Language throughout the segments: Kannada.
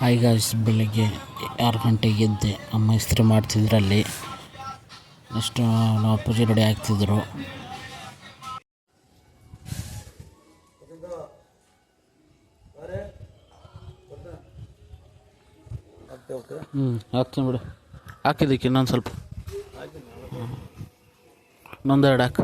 ಹಾಯ್ ಗಾಯ್ಸ್, ಬೆಳಿಗ್ಗೆ 6 ಗಂಟೆಗೆ ಎದ್ದೆ. ಅಮ್ಮ ಇಸ್ತ್ರಿ ಮಾಡ್ತಿದ್ರಲ್ಲಿ. ನೆಕ್ಸ್ಟು ನಾವು ಪೂಜೆ ರೆಡಿ ಆಗ್ತಿದ್ರು. ಹಾಕ್ತೀನಿ ಬಿಡು. ಹಾಕಿದ್ದಕ್ಕೆ ಇನ್ನೊಂದು ಸ್ವಲ್ಪ, ಇನ್ನೊಂದೆರಡು ಹಾಕು.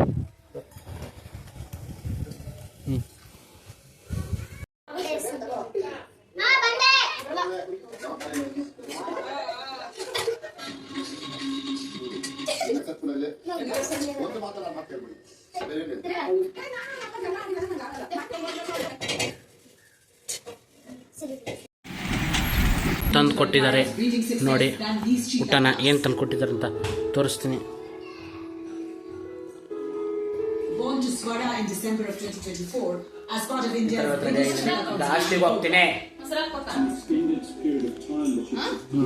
ತಂದು ಕೊಟ್ಟಿದ್ದಾರೆ ನೋಡಿ, ಊಟನ ಏನು ತಂದು ಕೊಟ್ಟಿದ್ದಾರೆ ಅಂತ ತೋರಿಸ್ತೀನಿ.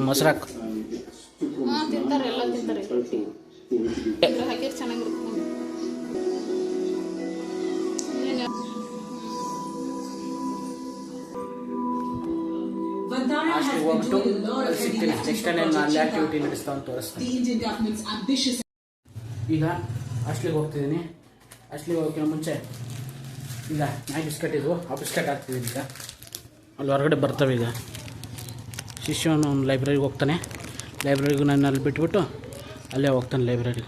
ಮೊಸರಾಕ್ ನೆಕ್ಸ್ಟ್ ನಾನು ಅಲ್ಲಿ ಆಕ್ಟಿವಿಟಿ ನಡೆಸ್ತಾ ಅಂತ ತೋರಿಸ್ತೀನಿ. ಈಗ ಹಾಸ್ಟ್ಲಿಗೆ ಹೋಗ್ತಿದ್ದೀನಿ. ಹಾಸ್ಟ್ಲಿಗೆ ಹೋಗೋಕ್ಕಿಂತ ಮುಂಚೆ ಈಗ ನಾಯಿ ಬಿಸ್ಕೆಟ್ ಇದ್ವು, ಆ ಬಿಸ್ಕೆಟ್ ಹಾಕ್ತಿದ್ದೀನಿ. ಈಗ ಅಲ್ಲಿ ಹೊರಗಡೆ ಬರ್ತವೆ. ಈಗ ಶಿಷ್ಯನು ಒಂದು ಲೈಬ್ರರಿಗೆ ಹೋಗ್ತಾನೆ. ಲೈಬ್ರರಿಗೂ ನಾನು ಅಲ್ಲಿ ಬಿಟ್ಬಿಟ್ಟು ಅಲ್ಲೇ ಹೋಗ್ತಾನೆ ಲೈಬ್ರರಿಗೆ.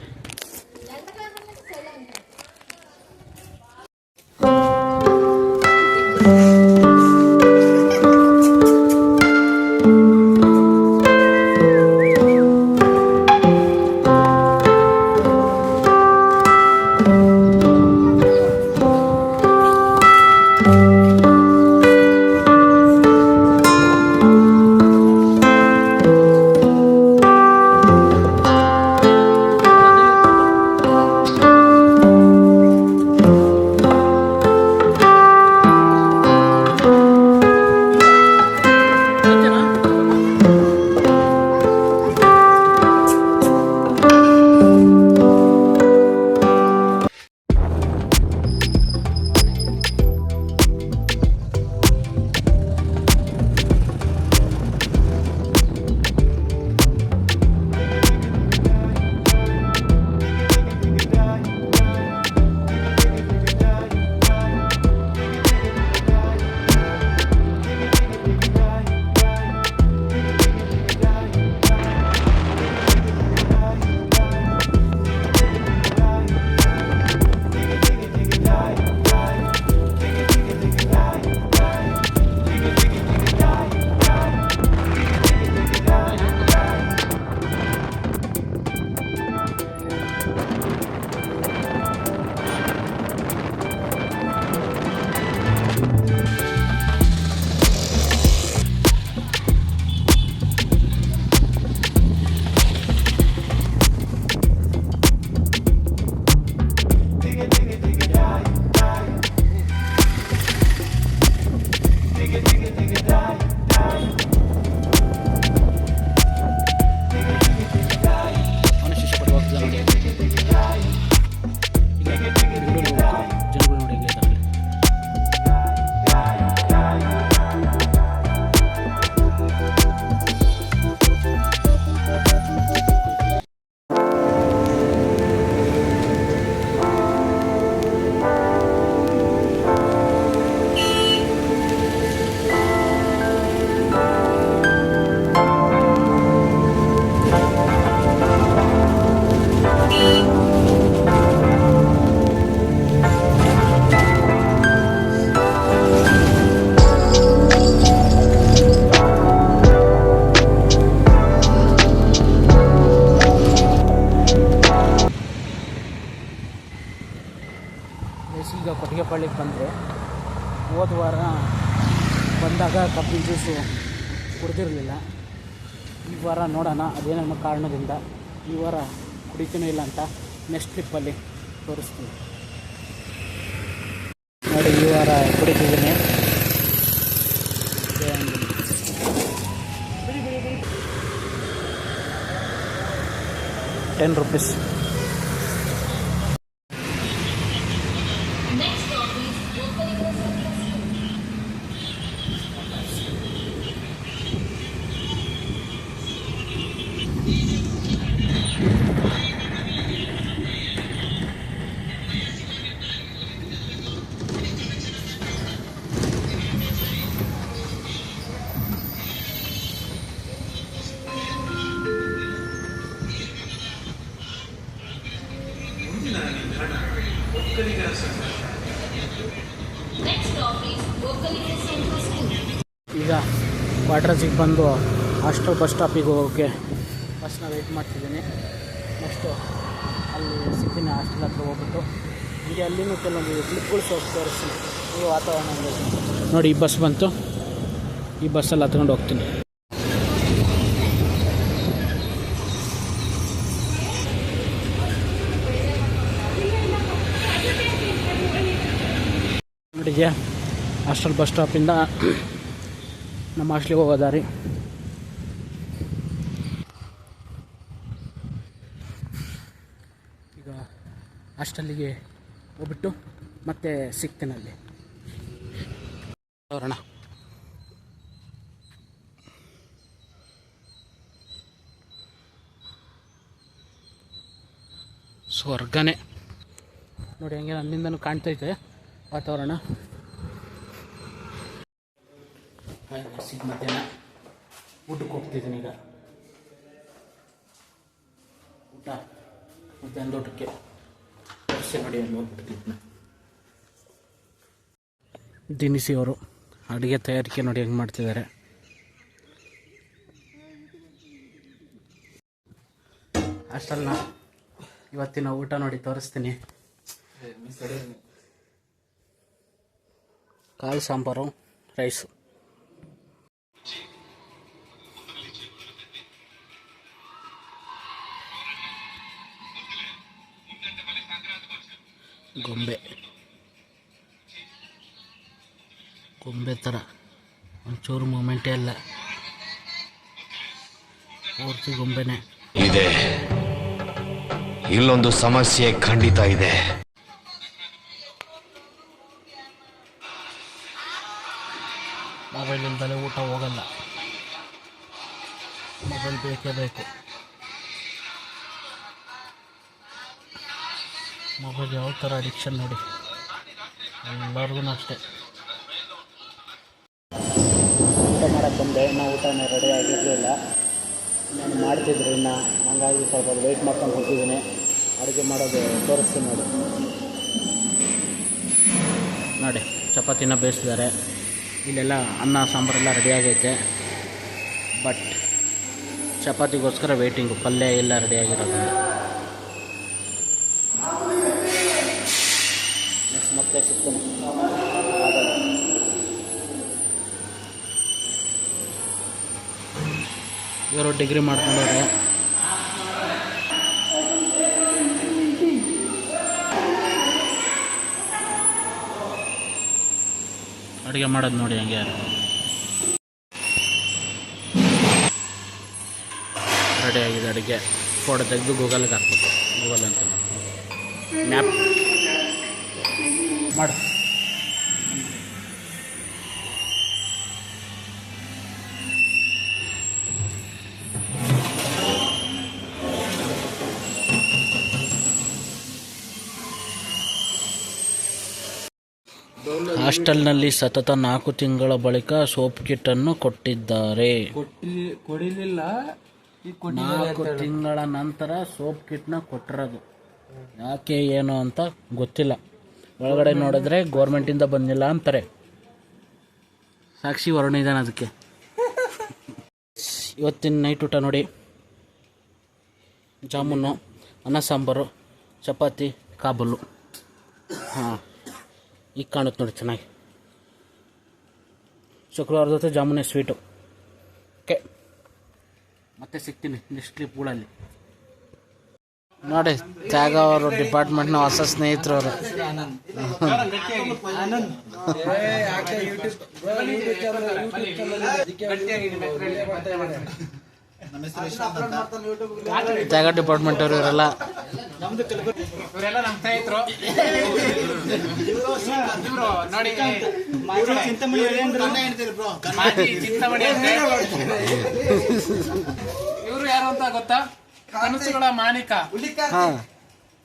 ಈಗ ಕೊಟ್ಟಿಗೆಪಾಳ್ಯಕ್ಕೆ ಬಂದರೆ, ಹೋದ ವಾರ ಬಂದಾಗ ಕಬ್ಬಿನ ಜ್ಯೂಸು ಕುಡ್ದಿರಲಿಲ್ಲ. ಈ ವಾರ ನೋಡೋಣ ಅದೇನೋ ಕಾರಣದಿಂದ ಈ ವಾರ ಕುಡಿತೀನೋ ಇಲ್ಲ ಅಂತ ನೆಕ್ಸ್ಟ್ ಟ್ರಿಪ್ಪಲ್ಲಿ ತೋರಿಸ್ತೀನಿ ನೋಡಿ. ಈ ವಾರ ಕುಡಿತಿದ್ದೀನಿ. 10 rupees. ಕ್ವಾರ್ಟರ್ಸಿಗೆ ಬಂದು ಹಾಸ್ಟೆಲ್ ಬಸ್ ಸ್ಟಾಪಿಗೆ ಹೋಗೋಕ್ಕೆ ಬಸ್ನ ವೆಯ್ಟ್ ಮಾಡ್ತಿದ್ದೀನಿ. ನೆಕ್ಸ್ಟು ಅಲ್ಲಿ ಸಿಗ್ತೀನಿ ಹಾಸ್ಟೆಲ್ ಹತ್ರ ಹೋಗ್ಬಿಟ್ಟು ಹೀಗೆ ಅಲ್ಲಿನೂ ಕೆಲವೊಂದು ಕ್ಲಿಪ್ಗಳು ತೋರಿಸ್ತೀನಿ. ಈ ವಾತಾವರಣ ನೋಡಿ, ಈ ಬಸ್ ಬಂತು, ಈ ಬಸ್ಸಲ್ಲಿ ಹತ್ಕೊಂಡು ಹೋಗ್ತೀನಿ. ನೋಡಿದ್ಯಾ, ಹಾಸ್ಟೆಲ್ ಬಸ್ ಸ್ಟಾಪಿಂದ ನಮ್ಮ ಹಾಸ್ಟ್ಲಿಗೆ ಹೋಗೋ ದಾರಿ. ಈಗ ಹಾಸ್ಟೆಲ್ಲಿಗೆ ಹೋಗ್ಬಿಟ್ಟು ಮತ್ತೆ ಸಿಗ್ತೇನೆ ಅಲ್ಲಿ ಅವರಣ. ಸ್ವರ್ಗನೇ ನೋಡಿ, ಹಂಗೆ ಅಲ್ಲಿಂದನೂ ಕಾಣ್ತೈತೆ ವಾತಾವರಣ. ಸಿಕ್ಕ ಮಧ್ಯಾಹ್ನ ಊಟಕ್ಕೆ ಹೋಗ್ತಿದ್ದೀನಿ. ಈಗ ಊಟ ಮಧ್ಯಾಹ್ನದ ಊಟಕ್ಕೆ ನೋಡಿ ಅಲ್ಲಿ ಹೋಗ್ಬಿಡ್ತಿದ್ನ. ದಿನಿಸಿ ಅವರು ಅಡುಗೆ ತಯಾರಿಕೆ ನೋಡಿ ಹೆಂಗೆ ಮಾಡ್ತಿದ್ದಾರೆ. ಹಾಸ್ಟೆಲ್ನ ಇವತ್ತಿನ ಊಟ ನೋಡಿ ತೋರಿಸ್ತೀನಿ. ಕಾಳು ಸಾಂಬಾರು, ರೈಸು. ಗೊಂಬೆ ಥರ ಒಂಚೂರು ಮೂಮೆಂಟೇ ಇಲ್ಲ, ಪೂರ್ತಿ ಗೊಂಬೆನೇ ಇದೆ. ಇಲ್ಲೊಂದು ಸಮಸ್ಯೆ ಖಂಡಿತ ಇದೆ. ಮೊಬೈಲ್ ಇಲ್ದಲೇ ಊಟ ಹೋಗಲ್ಲ, ಮೊಬೈಲ್ ಬೇಕೇ ಬೇಕು. ಮೊಬೈಲ್ ಯಾವ ಥರ ಅಡಿಕ್ಷನ್ ನೋಡಿ, ಎಲ್ಲರಿಗೂ ಅಷ್ಟೇ. ಊಟ ಮಾಡೋಕ್ಕೆ ಬಂದೆ, ಇನ್ನೂ ಊಟನೇ ರೆಡಿ ಆಗಿರಲಿಲ್ಲ. ನಾನು ಮಾಡ್ತಿದ್ರು ಇನ್ನು, ಹಂಗಾಗಿ ಸ್ವಲ್ಪ ವೆಯ್ಟ್ ಮಾಡ್ಕೊಂಡು ಹೋಗ್ತಿದ್ದೀನಿ. ಅಡುಗೆ ಮಾಡೋದು ತೋರಿಸ್ತೀನಿ ನೋಡಿ. ನೋಡಿ, ಚಪಾತಿನ ಬೇಯಿಸಿದ್ದಾರೆ. ಇಲ್ಲೆಲ್ಲ ಅನ್ನ ಸಾಂಬಾರೆಲ್ಲ ರೆಡಿ ಆಗೈತೆ. ಬಟ್ ಚಪಾತಿಗೋಸ್ಕರ ವೆಯ್ಟಿಂಗು, ಪಲ್ಯ ಎಲ್ಲ ರೆಡಿ ಆಗಿರೋದು. ನೆಕ್ಸ್ಟ್ ಮತ್ತೆ ಸಿಗ್ತೀನಿ. ಇವರು ಡಿಗ್ರಿ ಮಾಡ್ಕೊಂಡವ್ರೆ. ಅಡುಗೆ ಮಾಡೋದು ನೋಡಿ ಹಂಗೆ. ರೆಡಿ ಆಗಿದೆ ಅಡುಗೆ. ಫೋಟೋ ತೆಗೆದು ಗೂಗಲ್ಗೆ ಹಾಕ್ಬೇಕು. ಗೂಗಲ್ ಅಂತ ಮ್ಯಾಪ್ ಮಾಡು. ಹಾಸ್ಟೆಲ್ನಲ್ಲಿ ಸತತ 4 ತಿಂಗಳ ಬಳಿಕ ಸೋಪ್ ಕಿಟ್ಟನ್ನು ಕೊಟ್ಟಿದ್ದಾರೆ. 4 ತಿಂಗಳ ನಂತರ ಸೋಪ್ ಕಿಟ್ನ ಕೊಟ್ಟಿರೋದು. ಯಾಕೆ ಏನು ಅಂತ ಗೊತ್ತಿಲ್ಲ. ಒಳಗಡೆ ನೋಡಿದ್ರೆ ಗೌರ್ಮೆಂಟಿಂದ ಬಂದಿಲ್ಲ ಅಂತಾರೆ. ಸಾಕ್ಷಿ ವರ್ಣ ಇದ್ದಾನೆ ಅದಕ್ಕೆ. ಇವತ್ತಿನ ನೈಟ್ ಊಟ ನೋಡಿ, ಜಾಮೂನು, ಅನ್ನ ಸಾಂಬಾರು, ಚಪಾತಿ, ಕಾಬೂಲು. ಹಾಂ, ಈಗ ಕಾಣುತ್ತೆ ನೋಡಿ ಚೆನ್ನಾಗಿ. ಶುಕ್ರವಾರದ ಜೊತೆ ಜಾಮೂನೇ ಸ್ವೀಟು. ಓಕೆ, ಮತ್ತೆ ಸಿಗ್ತೀನಿ ನೆಕ್ಸ್ಟ್ ಕ್ಲಿಪ್ಗಳಲ್ಲಿ ನೋಡಿ. ತ್ಯಾಗ ಅವರು ಡಿಪಾರ್ಟ್ಮೆಂಟ್ನ ಹೊಸ ಸ್ನೇಹಿತರು ಅವರು. ತ್ಯಾಗ ಡಿಪಾರ್ಟ್ಮೆಂಟ್ ಅವರು ಇವರೆಲ್ಲ ನಮ್ಮ ಸ್ನೇಹಿತರು. ಇವರು ಯಾರು ಅಂತ ಗೊತ್ತಾ? ಕನಸುಗಳ ಮಾಲೀಕ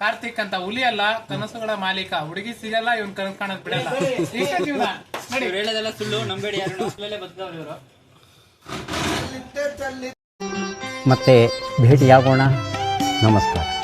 ಕಾರ್ತಿಕ್ ಅಂತ. ಹುಲಿ ಅಲ್ಲ, ಕನಸುಗಳ ಮಾಲೀಕ. ಹುಡುಗಿ ಸಿಗಲ್ಲ, ಇವನ್ ಕನಸು ಕಾಣೋದ್ ಬಿಡಲ್ಲ. ಹೇಳೋದೆಲ್ಲ ಸುಳ್ಳು, ನಂಬೇಡಿ. ಮತ್ತೆ ಭೇಟಿಯಾಗೋಣ. ನಮಸ್ಕಾರ.